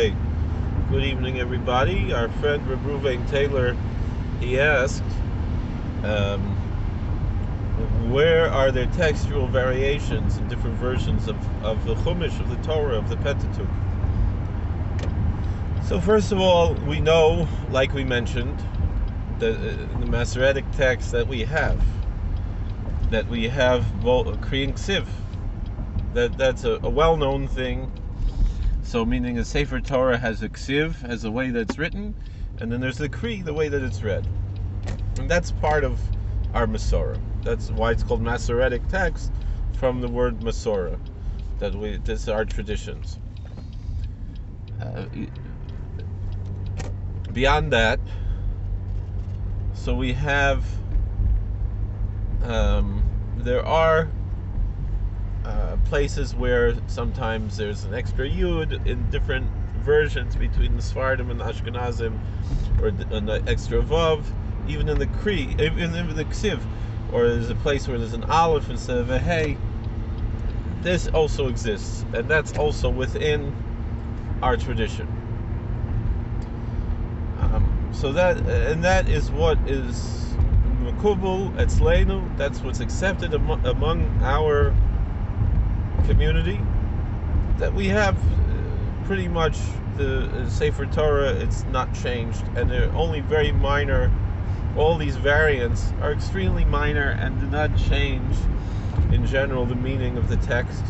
Okay, good evening, everybody. Our friend Reb Ruvain Taylor, he asked, where are there textual variations in different versions of the Chumash, of the Torah, of the Pentateuch? So first of all, we know, like we mentioned, the Masoretic text that we have Kriyan Ksiv. That's a well-known thing. So meaning a Sefer Torah has a Ksiv, has a way that's written, and then there's the Kri, the way that it's read. And that's part of our Masorah. That's why it's called Masoretic text, from the word Masorah. This are our traditions. Beyond that, so we have, there are places where sometimes there's an extra yud in different versions between the Sfardim and the Ashkenazim, or an extra vav, even in the Kri, even in the Ksiv, or there's a place where there's an aleph instead of a hey. This also exists, and that's also within our tradition. So that is what is Mekubal Etzleinu. That's what's accepted among our community, that we have pretty much the Sefer Torah. It's not changed, and they're only very minor. All these variants are extremely minor and do not change in general the meaning of the text.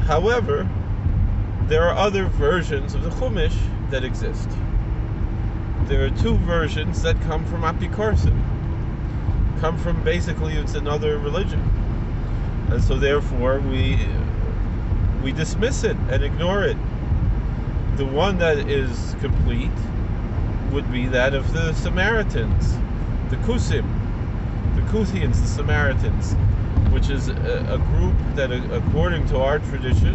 However, there are other versions of the Chumash that exist. There are two versions that come from Apikorsim, come from basically it's another religion. And so therefore we dismiss it and ignore it. The one that is complete would be that of the Samaritans, the Kusim, the Kuthians, the Samaritans, which is a group that, according to our tradition,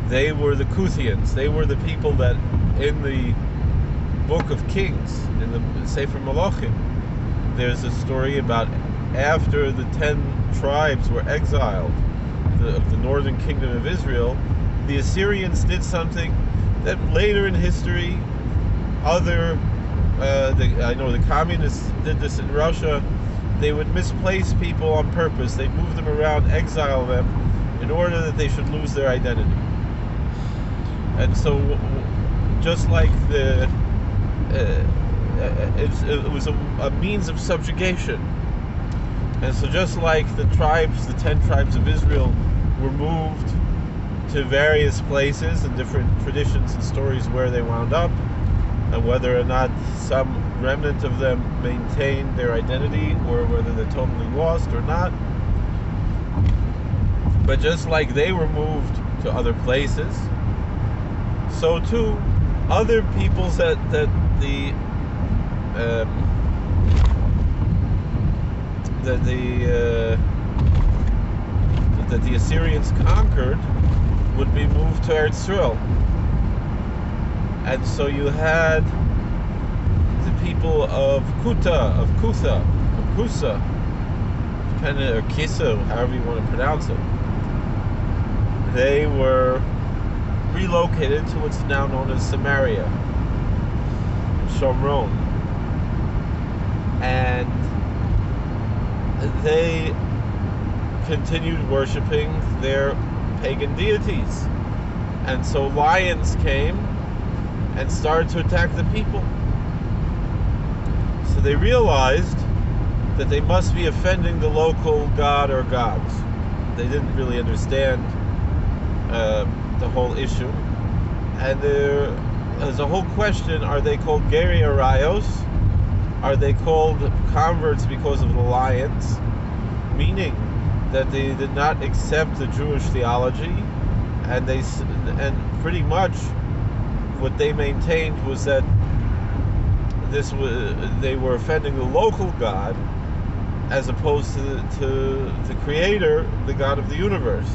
they were the Kuthians. They were the people that in the Book of Kings, in the Sefer Malachim, there's a story about after the 10 tribes were exiled of the northern kingdom of Israel, the Assyrians did something that later in history, I know the communists did this in Russia. They would misplace people on purpose. They'd move them around, exile them, in order that they should lose their identity. And so, just like it was a means of subjugation. And so just like the 10 tribes of Israel were moved to various places and different traditions and stories where they wound up, and whether or not some remnant of them maintained their identity or whether they're totally lost or not. But just like they were moved to other places, so too other peoples that the Assyrians conquered would be moved to Eretz Yisrael. And so you had the people of Kusa, depending, or Kisa, however you want to pronounce it. They were relocated to what's now known as Samaria, Shomron, and they continued worshiping their pagan deities. And so lions came and started to attack the people. So they realized that they must be offending the local god or gods. They didn't really understand the whole issue. And there's a whole question: are they called Geri Arayos? Are they called converts because of the lions? Meaning that they did not accept the Jewish theology, and pretty much what they maintained was that they were offending the local god as opposed to the creator, the God of the universe.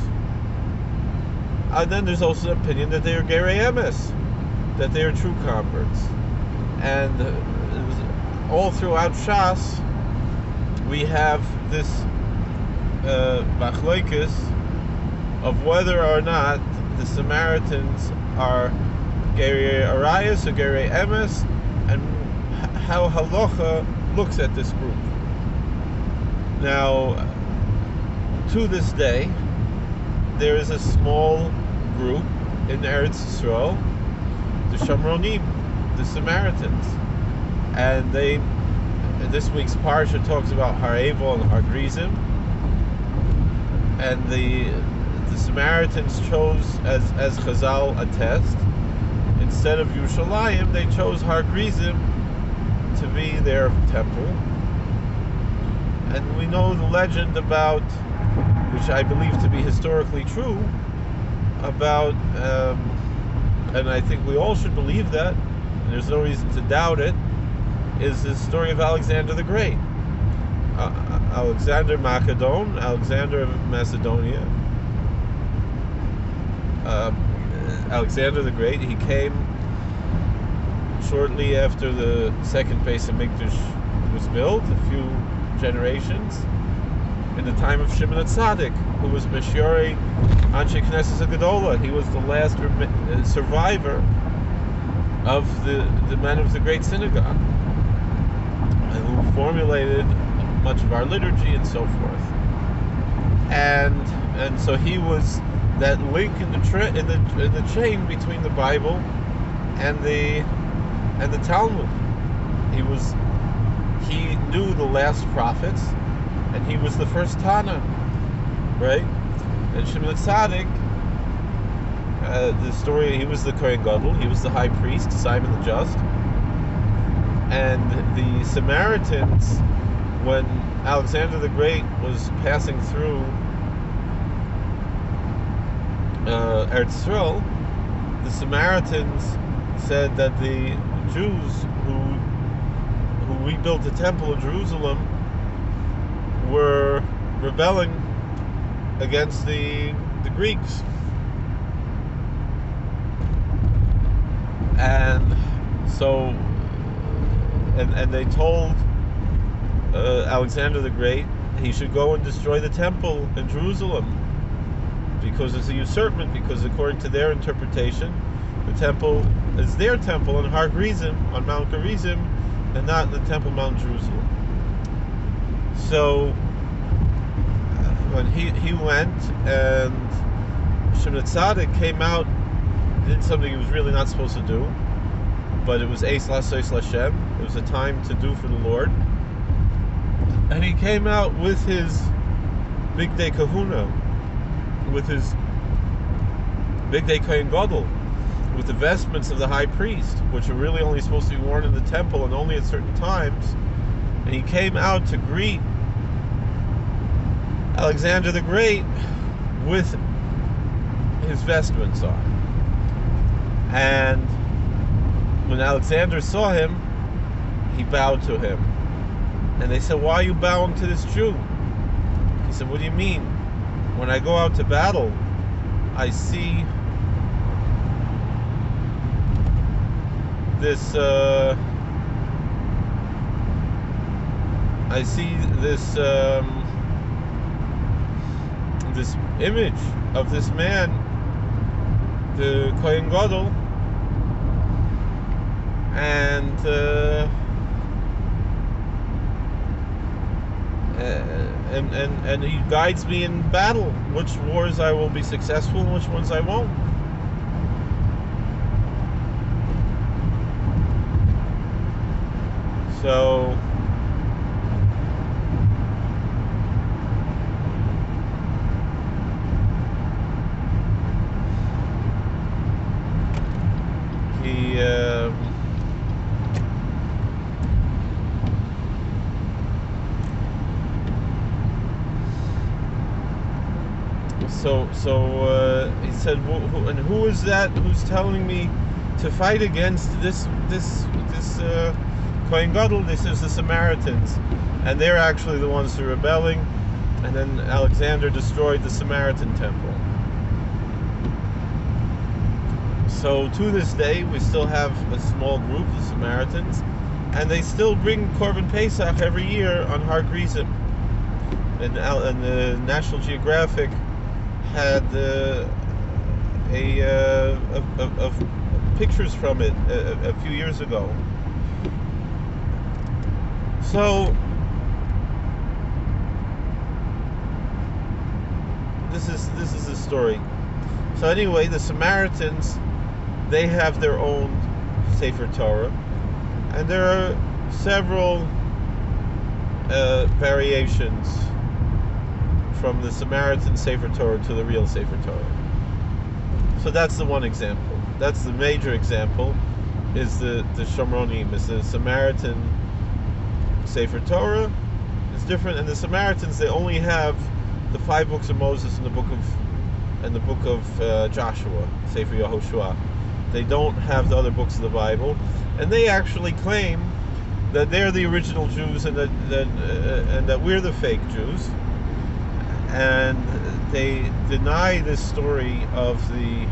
And then there's also an opinion that they are Gerei Emes, that they are true converts. And all throughout Shas, we have this machloikis of whether or not the Samaritans are Gerei Arayas or Gerei Emes, and how Halacha looks at this group. Now, to this day, there is a small group in Eretz Yisrael, the Shomronim, the Samaritans, and this week's parsha talks about Har Eval and Har Grizim, and the Samaritans chose, as Chazal attest, instead of Yerushalayim, they chose Har Grizim to be their temple. And we know the legend about, which I believe to be historically true, about, and I think we all should believe that, and there's no reason to doubt it, is the story of Alexander the Great. Alexander Macedon, Alexander of Macedonia. Alexander the Great, he came shortly after the second Beis Hamikdash was built, a few generations, in the time of Shimon HaTzadik, who was Meshiorei Anshe Knesset HaGedolah. He was the last survivor of the men of the Great Synagogue, and who formulated much of our liturgy and so forth. And so he was that link in the chain between the Bible and the Talmud. He knew the last prophets, and he was the first Tana, right? And Shimon HaTzadik, the story, he was the Kohen Gadol, he was the high priest, Simon the Just, and the Samaritans, when Alexander the Great was passing through Eretz Yisrael, the Samaritans said that the Jews who rebuilt the temple in Jerusalem were rebelling against the Greeks, and so and they told Alexander the Great he should go and destroy the temple in Jerusalem, because it's a usurpment, because according to their interpretation, the temple is their temple on Har Grizim, on Mount Gerizim, and not in the temple Mount Jerusalem. So when he went, and Shimon HaTzadik came out, did something he was really not supposed to do, but it was Eis Lasos Lashem, it was a time to do for the Lord, and he came out with his Big Day Kahuna, with his Big Day Kohen Gadol, with the vestments of the high priest, which are really only supposed to be worn in the temple and only at certain times. And he came out to greet Alexander the Great with his vestments on. And when Alexander saw him, he bowed to him. And they said, "Why are you bowing to this Jew?" He said, "What do you mean? When I go out to battle, I see this this image of this man, the Kohen Gadol, and he guides me in battle, which wars I will be successful and which ones I won't." So he said, who is that who's telling me to fight against this Kohen Gadol? This is the Samaritans, and they're actually the ones who are rebelling. And then Alexander destroyed the Samaritan temple. So to this day, we still have a small group, the Samaritans, and they still bring Korban Pesach every year on Har Grizim. And the National Geographic had of pictures from it a few years ago. So this is the story. So anyway, the Samaritans, they have their own Sefer Torah, and there are several variations from the Samaritan Sefer Torah to the real Sefer Torah. So that's the one example. That's the major example, is the Shomronim, is the Samaritan Sefer Torah. It's different, and the Samaritans, they only have the 5 books of Moses and the book of Joshua, Sefer Yehoshua. They don't have the other books of the Bible, and they actually claim that they're the original Jews and that we're the fake Jews. And they deny this story of the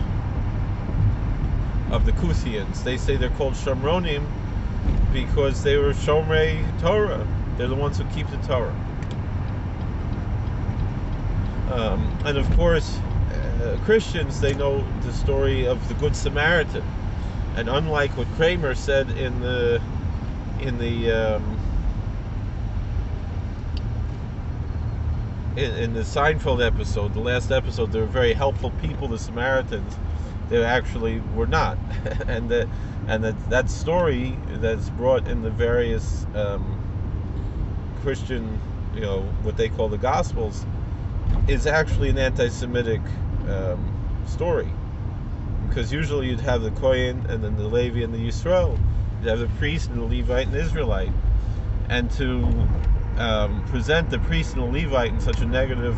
Kuthians. They say they're called Shomronim because they were Shomrei Torah. They're the ones who keep the Torah. And of course, Christians, they know the story of the Good Samaritan. And unlike what Kramer said in the Seinfeld episode, the last episode, they were very helpful people, the Samaritans. They actually were not. and that story that's brought in the various Christian, what they call the Gospels, is actually an anti-Semitic story. Because usually you'd have the Kohen and then the Levi and the Yisrael. You'd have the priest and the Levite and the Israelite. And to present the priest and the Levite in such a negative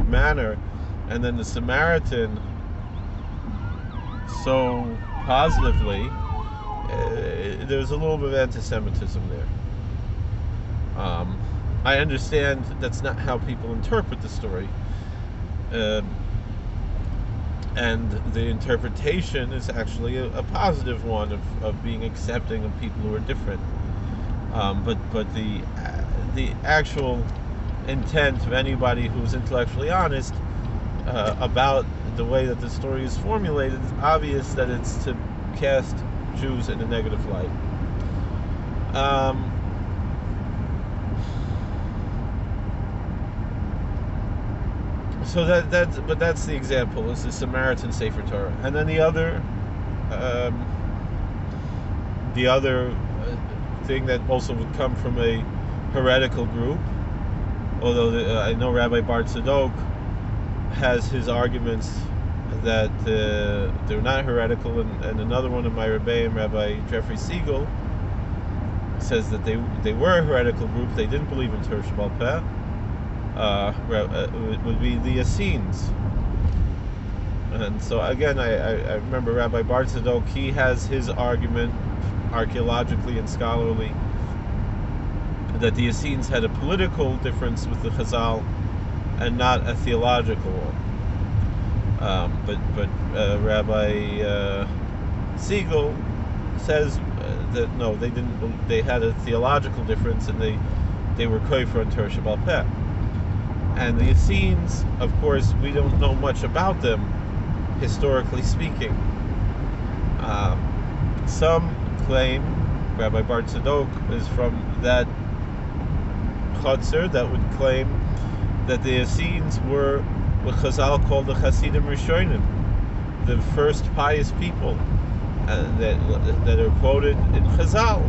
manner, and then the Samaritan so positively, there's a little bit of anti-Semitism there. I understand that's not how people interpret the story, and the interpretation is actually a positive one of being accepting of people who are different. But the actual intent of anybody who's intellectually honest about the way that the story is formulated is obvious that it's to cast Jews in a negative light. So that's the example, is the Samaritan Sefer Torah. And then the other thing that also would come from a heretical group, although I know Rabbi Bar Tzadok has his arguments that they're not heretical, and another one of my Rebbeim, Rabbi Jeffrey Siegel, says that they were a heretical group. They didn't believe in Torah Sheba'al Peh. It would be the Essenes. And so again, I remember Rabbi Bar Tzadok, he has his argument archaeologically and scholarly that the Essenes had a political difference with the Chazal and not a theological one. But Rabbi Siegel says that no, they didn't. They had a theological difference, and they were kofer on Torah Sheba'al Peh. And the Essenes, of course, we don't know much about them, historically speaking. Some claim, Rabbi Bar Tzadok is from that Chutzer that would claim that the Essenes were what Chazal called the Hasidim Rishonim, the first pious people that are quoted in Chazal.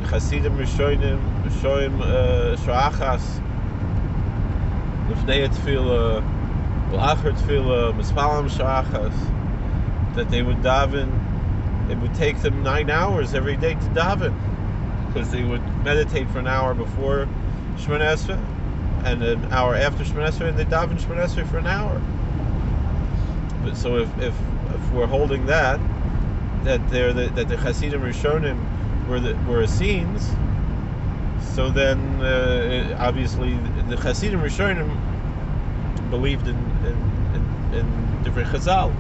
Hasidim Rishonim, Shoim Shoachas, Lifnei Tefillah, L'achar Tefillah, Mispalam Shoachas, that they would daven. It would take them 9 hours every day to daven, because they would meditate for an hour before Shemoneh Esrei and an hour after Shemoneh Esrei, and they daven Shemoneh Esrei for an hour. But so if we're holding that the Hasidim Rishonim were Essenes, so then obviously the Hasidim Rishonim believed in different Chazal,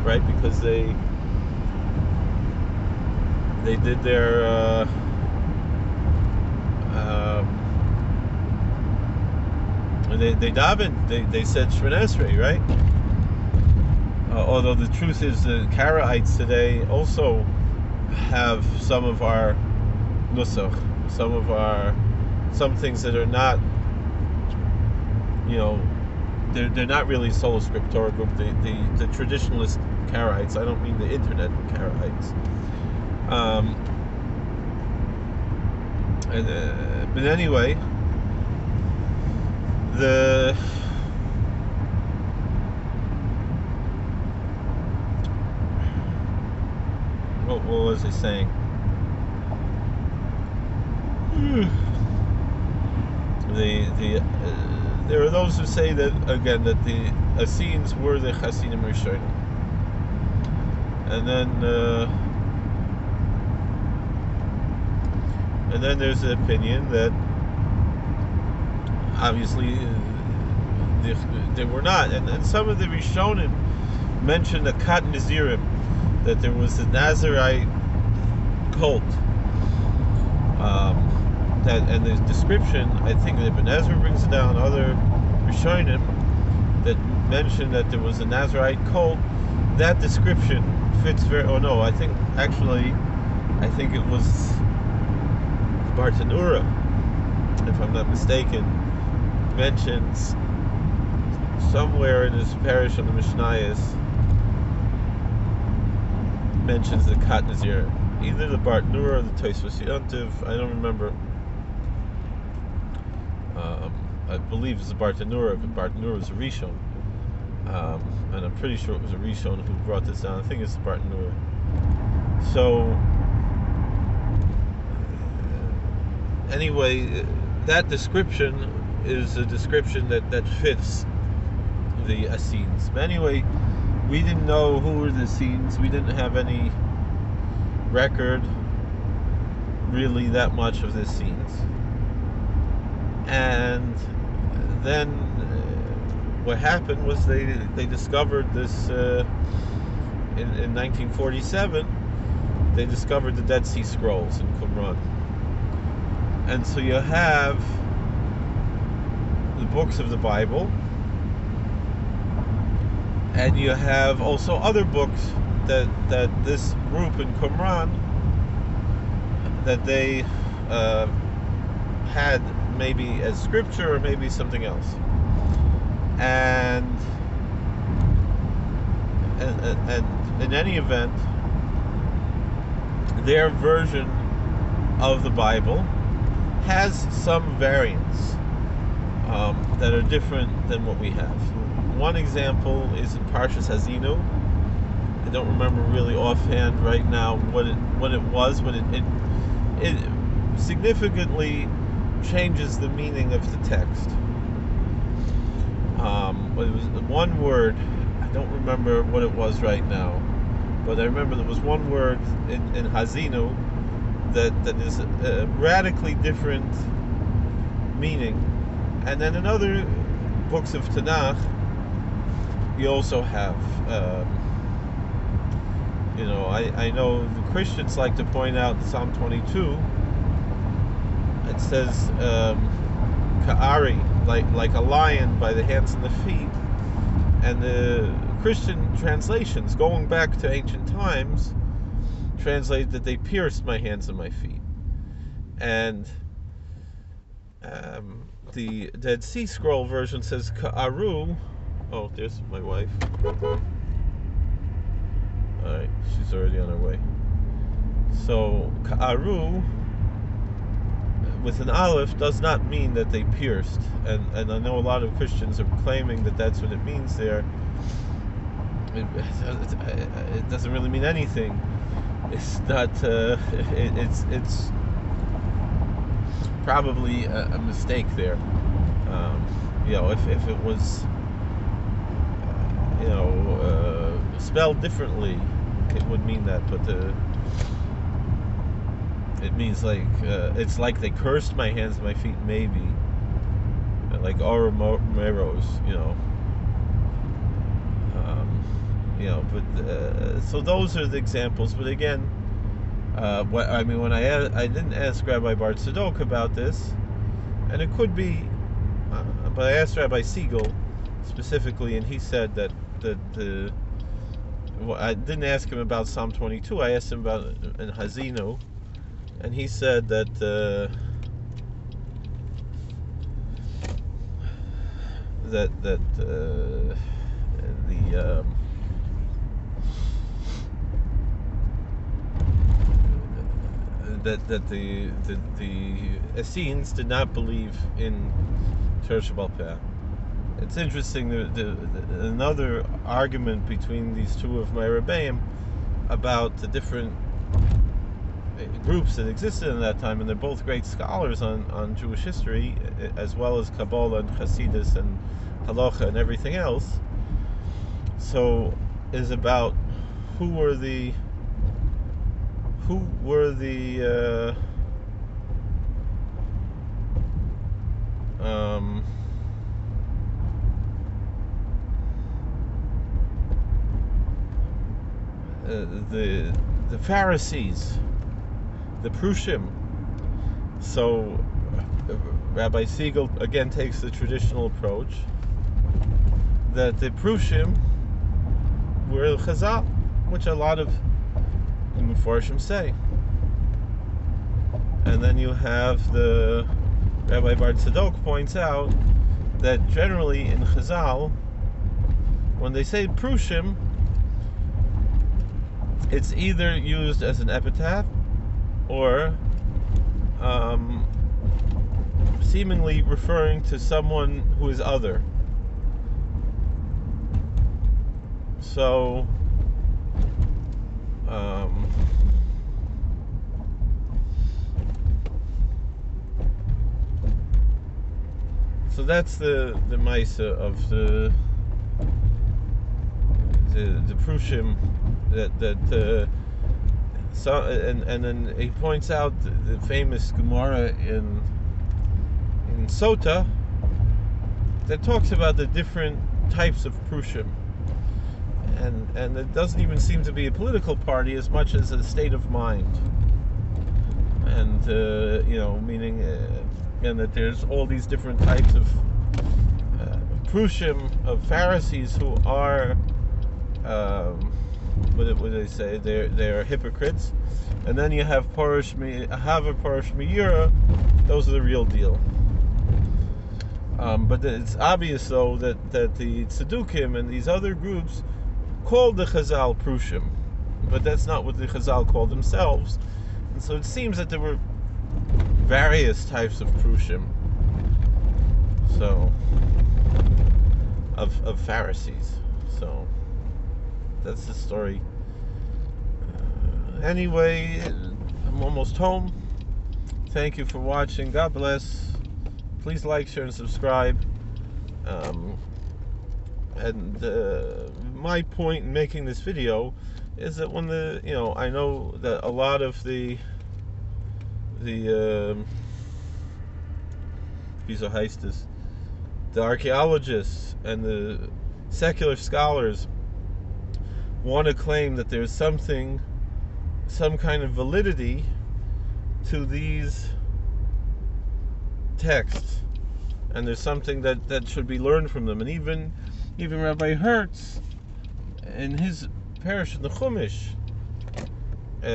right? Because they did their they davened. They said Shemon Esrei, right? Although the truth is, the Karaites today also have some of our nusach, some things that are not, they're not really sola scriptura group. The traditionalist Karaites. I don't mean the internet Karaites. But anyway, what was I saying? There are those who say that again that the Essenes were the Hasidim Rishonim, and then there's the opinion that obviously they were not, and some of the Rishonim mentioned a Kat Nazirim, that there was a Nazarite cult. And the description, I think that Ibn Ezra brings it down, other Rishonim that mention that there was a Nazarite cult. That description fits very. Oh no, I think it was Bartanura, if I'm not mistaken, mentions somewhere in his parish on the Mishnayos, mentions the Kat Nazir, either the Bartanura or the Tosfos Yontiv. I don't remember. I believe it's the Bartanura, but Bartanura was a Rishon, and I'm pretty sure it was a Rishon who brought this down. I think it's the Bartanura. So anyway, that description is a description that fits the Essenes. But anyway, we didn't know who were the Essenes. We didn't have any record really that much of the Essenes. And then what happened was they discovered this in 1947. They discovered the Dead Sea Scrolls in Qumran, and so you have the books of the Bible, and you have also other books that this group in Qumran that they had maybe as scripture or maybe something else, and in any event, their version of the Bible has some variants that are different than what we have. One example is in Parshas Hazinu. I don't remember really offhand right now what it was, but it significantly changes the meaning of the text. But it was one word. I don't remember what it was right now, but I remember there was one word in Hazinu that is a radically different meaning. And then in other books of Tanakh, you also have, I know the Christians like to point out Psalm 22. It says Ka'ari, like a lion by the hands and the feet. And the Christian translations, going back to ancient times, translate that they pierced my hands and my feet. And the Dead Sea Scroll version says Ka'aru. Oh, there's my wife. Alright, she's already on her way. So Ka'aru with an aleph does not mean that they pierced, and I know a lot of Christians are claiming that that's what it means there. It doesn't really mean anything. It's not. It's probably a mistake there. If it was spelled differently, it would mean that, but it means it's like they cursed my hands and my feet, maybe, like Oromeros, but so those are the examples. But again, when I didn't ask Rabbi Bar Tzadok about this, and it could be but I asked Rabbi Siegel specifically, and he said that the well, I didn't ask him about Psalm 22. I asked him about in Hazinu, and he said that the Essenes did not believe in Torah Sheba'al Peh. It's interesting. Another argument between these two of my Rebbeim about the different groups that existed in that time, and they're both great scholars on Jewish history, as well as Kabbalah and Hasidus and Halacha and everything else. So, is about who were the the Pharisees, the Prushim. So Rabbi Siegel again takes the traditional approach that the Prushim were Chazal, which a lot of Mefarshim say. And then you have the Rabbi Bar Tzadok points out that generally in Chazal, when they say Prushim, it's either used as an epithet or seemingly referring to someone who is other. So so that's the Maisa of the Prushim and then he points out the famous Gemara in Sota that talks about the different types of Prushim, and it doesn't even seem to be a political party as much as a state of mind, and meaning and that there's all these different types of Prushim, of Pharisees who are what do they say? They're hypocrites, and then you have Parish Meira. Those are the real deal. But it's obvious though that the Tzedukim and these other groups called the Chazal Prushim, but that's not what the Chazal called themselves. And so it seems that there were various types of Prushim, so of Pharisees. So that's the story. Anyway, I'm almost home. Thank you for watching. God bless. Please like, share, and subscribe. My point in making this video is that when I know that a lot of the archaeologists and the secular scholars want to claim that there's some kind of validity to these texts, and there's something that should be learned from them. And even Rabbi Hertz in his parish in the Chumash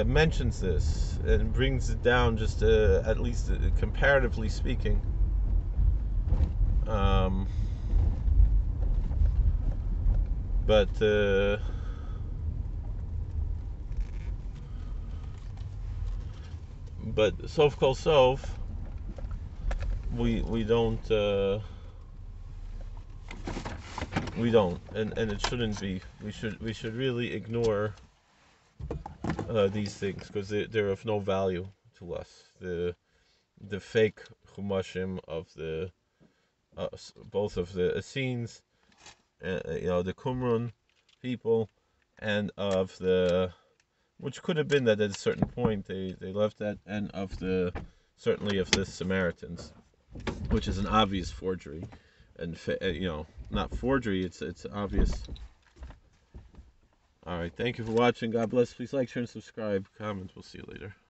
mentions this and brings it down, just at least comparatively speaking. But Sof Kol Sof, we don't, and it shouldn't be. We should really ignore these things because they're of no value to us. The fake chumashim of the both of the Essenes, the Qumran people, and of the, which could have been that at a certain point they left that, and of the, certainly of the Samaritans, which is an obvious forgery, and not forgery, it's obvious. All right, thank you for watching. God bless. Please like, share, and subscribe. Comment. We'll see you later.